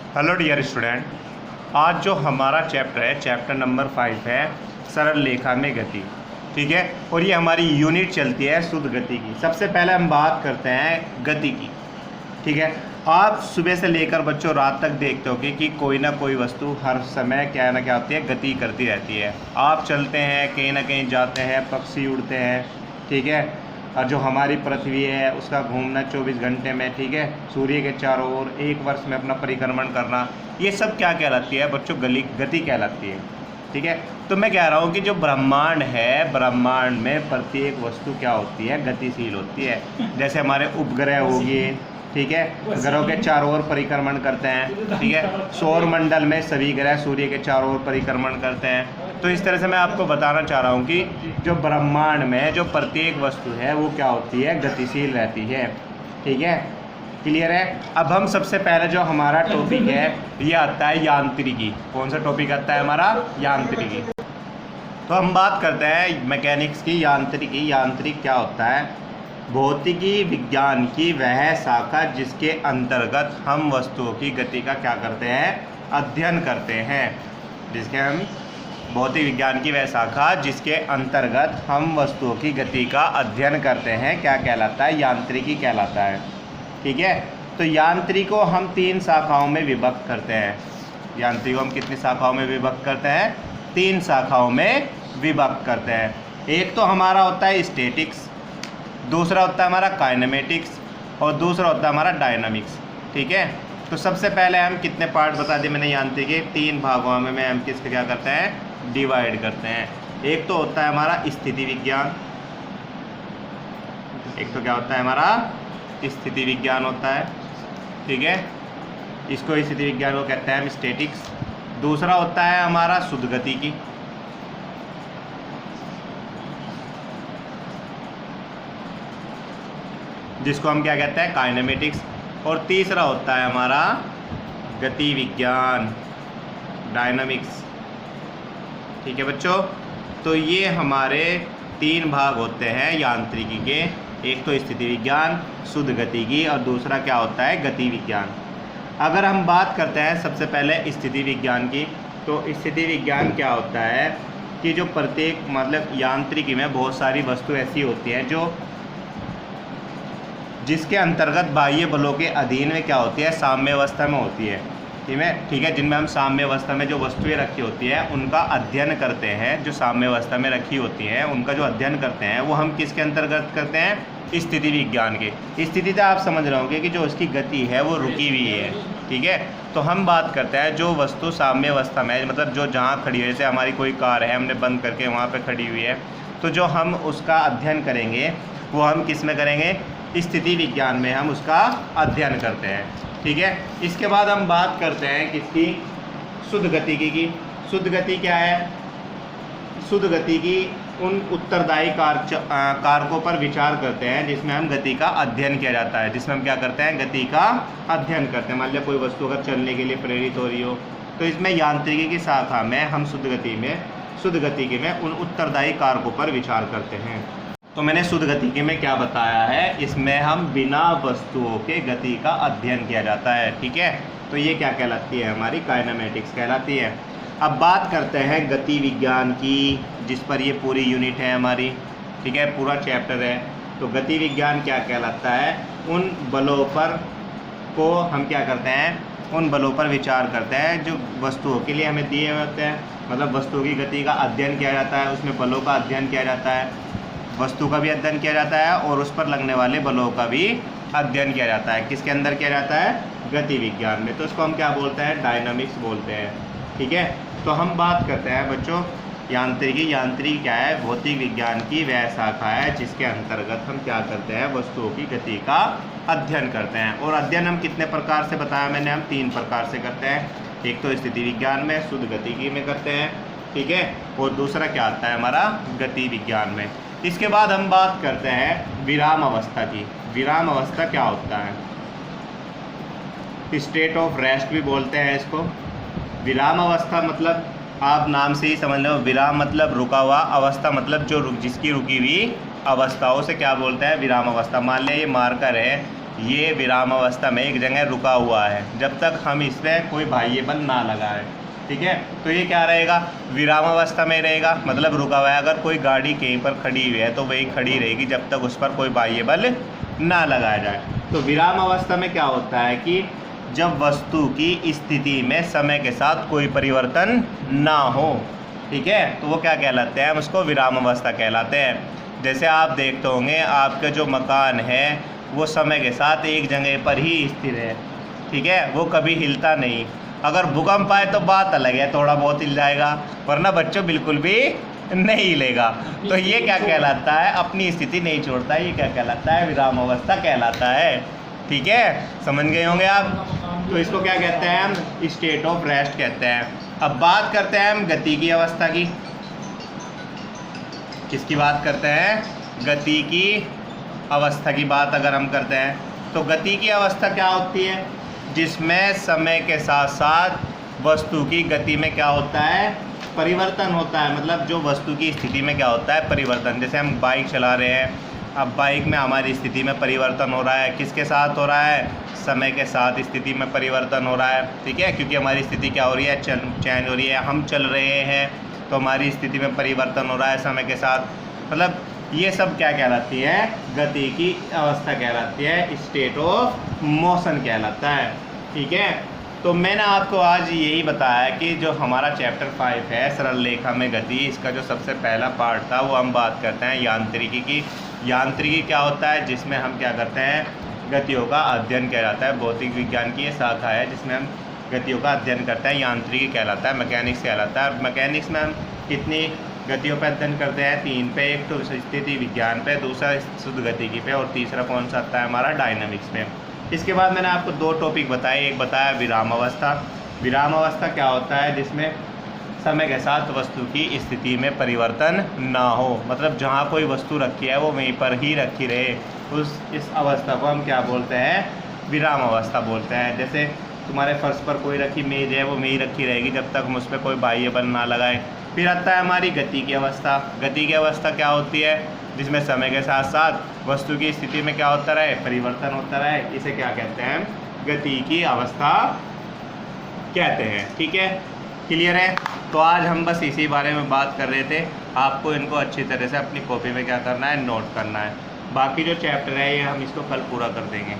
Hello dear student, आज जो हमारा चैप्टर है चैप्टर नंबर 5 है सरल रेखा में गति। ठीक है, और ये हमारी यूनिट चलती है शुद्ध गति की। सबसे पहले हम बात करते हैं गति की। ठीक है, आप सुबह से लेकर बच्चों रात तक देखते होगे कि कोई ना कोई वस्तु हर समय क्या ना क्या होती है, गति करती रहती है। आप चलते हैं, कहीं ना कहीं जाते हैं, पक्षी उड़ते हैं। ठीक है, और जो हमारी पृथ्वी है उसका घूमना 24 घंटे में, ठीक है, सूर्य के चारों ओर एक वर्ष में अपना परिक्रमण करना, ये सब क्या कहलाती है बच्चों? गति कहलाती है। ठीक है, तो मैं कह रहा हूँ कि जो ब्रह्मांड है, ब्रह्मांड में प्रत्येक वस्तु क्या होती है? गतिशील होती है। जैसे हमारे उपग्रह हो गए, ठीक है, ग्रहों के चारों ओर परिक्रमण करते हैं। ठीक है, सौर मंडल में सभी ग्रह सूर्य के चारों ओर परिक्रमण करते हैं। तो इस तरह से मैं आपको बताना चाह रहा हूँ कि जो ब्रह्मांड में जो प्रत्येक वस्तु है वो क्या होती है? गतिशील रहती है। ठीक है, क्लियर है? अब हम सबसे पहले जो हमारा टॉपिक है ये आता है यांत्रिकी। कौन सा टॉपिक आता है हमारा? यांत्रिकी। तो हम बात करते हैं मैकेनिक्स की। यांत्रिकी, यांत्रिक क्या होता है? भौतिकी विज्ञान की वह शाखा जिसके अंतर्गत हम वस्तुओं की गति का क्या करते हैं? अध्ययन करते हैं। जिसके हम भौतिक विज्ञान की वह शाखा जिसके अंतर्गत हम वस्तुओं की गति का अध्ययन करते हैं, क्या कहलाता है? यांत्रिकी कहलाता है। ठीक है, तो यांत्रिकी को हम 3 शाखाओं में विभक्त करते हैं। यांत्रिकी को हम कितनी शाखाओं में विभक्त करते हैं? 3 शाखाओं में विभक्त करते हैं। एक तो हमारा होता है स्टैटिक्स, दूसरा होता है हमारा काइनेमेटिक्स, और दूसरा होता है हमारा डायनामिक्स। ठीक है, तो सबसे पहले हम कितने पार्ट बता दिए मैंने यांत्रिकी? 3 भागों में हम किसके क्या करते हैं? डिवाइड करते हैं। एक तो होता है हमारा स्थिति विज्ञान, एक तो क्या होता है हमारा? स्थिति विज्ञान होता है। ठीक है, इसको स्थिति विज्ञान को कहते हैं हम स्टैटिक्स। दूसरा होता है हमारा शुद्ध गतिकी, जिसको हम क्या कहते हैं? काइनेमेटिक्स। और तीसरा होता है हमारा गति विज्ञान, डायनामिक्स। ठीक है बच्चों, तो ये हमारे 3 भाग होते हैं यांत्रिकी के। एक तो स्थिति विज्ञान, शुद्ध गतिकी, और दूसरा क्या होता है? गति विज्ञान। अगर हम बात करते हैं सबसे पहले स्थिति विज्ञान की, तो स्थिति विज्ञान क्या होता है कि जो प्रत्येक मतलब यांत्रिकी में बहुत सारी वस्तु ऐसी होती हैं जो जिसके अंतर्गत बाह्य बलों के अधीन में क्या होती है? साम्य अवस्था में होती है। ठीक है, जिनमें हम साम्य अवस्था में जो वस्तुएं रखी होती हैं उनका अध्ययन करते हैं। जो साम्य अवस्था में रखी होती हैं उनका जो अध्ययन करते हैं वो हम किसके अंतर्गत करते हैं? स्थिति विज्ञान के। स्थिति तो आप समझ रहे होंगे कि जो उसकी गति है वो रुकी हुई है। ठीक है, तो हम बात करते हैं जो वस्तु साम्य अवस्था में, मतलब जो जहाँ खड़ी है, जैसे हमारी कोई कार है, हमने बंद करके वहाँ पर खड़ी हुई है, तो जो हम उसका अध्ययन करेंगे वो हम किस में करेंगे? स्थिति विज्ञान में हम उसका अध्ययन करते हैं। ठीक है, इसके बाद हम बात करते हैं किसकी? शुद्ध गतिकी की। शुद्ध गति क्या है? शुद्ध गतिकी उन उत्तरदायी कारकों पर विचार करते हैं जिसमें हम गति का अध्ययन किया जाता है। जिसमें हम क्या करते हैं? गति का अध्ययन करते हैं। मान लिया कोई वस्तु अगर चलने के लिए प्रेरित हो रही हो, तो इसमें यांत्रिकी की शाखा में हम शुद्ध गतिकी में उन उत्तरदायी कारकों पर विचार करते हैं। तो मैंने शुद्ध गतिकी में क्या बताया है? इसमें हम बिना वस्तुओं के गति का अध्ययन किया जाता है। ठीक है, तो ये क्या कहलाती है? हमारी काइनेमेटिक्स कहलाती है। अब बात करते हैं गति विज्ञान की, जिस पर ये पूरी यूनिट है हमारी। ठीक है, पूरा चैप्टर है। तो गति विज्ञान क्या कहलाता है? उन बलों पर को हम क्या करते हैं? उन बलों पर विचार करते हैं जो वस्तुओं के लिए हमें दिए होते हैं। मतलब वस्तुओं की गति का अध्ययन किया जाता है, उसमें बलों का अध्ययन किया जाता है, वस्तु का भी अध्ययन किया जाता है, और उस पर लगने वाले बलों का भी अध्ययन किया जाता है। किसके अंदर किया जाता है? गति विज्ञान में। तो इसको हम क्या बोलते हैं? डायनामिक्स बोलते हैं। ठीक है, तो हम बात करते हैं बच्चों यांत्रिकी। यांत्रिकी क्या है? भौतिक विज्ञान की वह शाखा है जिसके अंतर्गत हम क्या करते हैं? वस्तुओं की गति का अध्ययन करते हैं। और अध्ययन हम कितने प्रकार से बताया मैंने? हम 3 प्रकार से करते हैं। एक तो स्थिति विज्ञान में, शुद्ध गतिकी में करते हैं। ठीक है, और दूसरा क्या आता है हमारा? गति विज्ञान में। इसके बाद हम बात करते हैं विराम अवस्था की। विराम अवस्था क्या होता है? स्टेट ऑफ रेस्ट भी बोलते हैं इसको। विराम अवस्था मतलब आप नाम से ही समझ लो, विराम मतलब रुका हुआ, अवस्था मतलब जिसकी रुकी हुई अवस्थाओं से क्या बोलते हैं? विराम अवस्था। मान लिया ये मार्कर है, ये विराम अवस्था में एक जगह रुका हुआ है जब तक हम इस पर कोई बाह्य बल ना लगाए। ठीक है, तो ये क्या रहेगा, विराम अवस्था में रहेगा, मतलब रुका हुआ है। अगर कोई गाड़ी कहीं पर खड़ी हुई है तो वही खड़ी रहेगी जब तक उस पर कोई बाह्य बल ना लगाया जाए। तो विराम अवस्था में क्या होता है कि जब वस्तु की स्थिति में समय के साथ कोई परिवर्तन ना हो। ठीक है, तो वो क्या कहलाते हैं, हम उसको विराम अवस्था कहलाते हैं। जैसे आप देखते होंगे आपका जो मकान है वो समय के साथ एक जगह पर ही स्थिर है। ठीक है, वो कभी हिलता नहीं। अगर भूकंप आए तो बात अलग है, थोड़ा बहुत हिल जाएगा, वरना बच्चों बिल्कुल भी नहीं हिलेगा। तो ये क्या कहलाता है, अपनी स्थिति नहीं छोड़ता है, ये क्या कहलाता है, विराम अवस्था कहलाता है। ठीक है, समझ गए होंगे आप। तो इसको क्या कहते हैं हम, स्टेट ऑफ रेस्ट कहते हैं। अब बात करते हैं हम गति की अवस्था की। किसकी बात करते हैं, गति की अवस्था की बात अगर हम करते हैं तो गति की अवस्था क्या होती है, जिसमें समय के साथ साथ वस्तु की गति में क्या होता है, परिवर्तन होता है। मतलब जो वस्तु की स्थिति में क्या होता है, परिवर्तन। जैसे हम बाइक चला रहे हैं, अब बाइक में हमारी स्थिति में परिवर्तन हो रहा है, किसके साथ हो रहा है, समय के साथ स्थिति में परिवर्तन हो रहा है। ठीक है, क्योंकि हमारी स्थिति क्या हो रही है, चेंज हो रही है, हम चल रहे हैं तो हमारी स्थिति में परिवर्तन हो रहा है समय के साथ। मतलब ये सब क्या कहलाती है, गति की अवस्था कहलाती है, स्टेट ऑफ मोशन कहलाता है। ठीक है, तो मैंने आपको आज यही बताया कि जो हमारा चैप्टर 5 है सरल रेखा में गति, इसका जो सबसे पहला पार्ट था वो हम बात करते हैं यांत्रिकी की। यांत्रिकी क्या होता है, जिसमें हम क्या करते हैं, गतियों का अध्ययन किया जाता है। भौतिक विज्ञान की ये शाखा है जिसमें हम गतियों का अध्ययन करते हैं, यांत्रिकी कहलाता है, मैकेनिक्स कहलाता है। मैकेनिक्स में हम कितनी गतियों पर अध्ययन करते हैं, 3 पे, एक तो स्थिति विज्ञान पे, दूसरा शुद्ध गतिकी पे, और तीसरा कौन सा आता है हमारा, डायनामिक्स पे। इसके बाद मैंने आपको 2 टॉपिक बताए, एक बताया विराम अवस्था। विराम अवस्था क्या होता है, जिसमें समय के साथ वस्तु की स्थिति में परिवर्तन ना हो, मतलब जहाँ कोई वस्तु रखी है वो वहीं पर ही रखी रहे, इस अवस्था को हम क्या बोलते हैं, विराम अवस्था बोलते हैं। जैसे तुम्हारे फर्श पर कोई रखी मेज है, वो वहीं रखी रहेगी जब तक हम उस पर कोई बाह्य बल ना लगाए। फिर आता है हमारी गति की अवस्था। गति की अवस्था क्या होती है, जिसमें समय के साथ साथ वस्तु की स्थिति में क्या होता रहे, परिवर्तन होता रहे, इसे क्या कहते हैं, गति की अवस्था कहते हैं। ठीक है, क्लियर है। तो आज हम बस इसी बारे में बात कर रहे थे, आपको इनको अच्छी तरह से अपनी कॉपी में क्या करना है, नोट करना है। बाकी जो चैप्टर है ये हम इसको कल पूरा कर देंगे।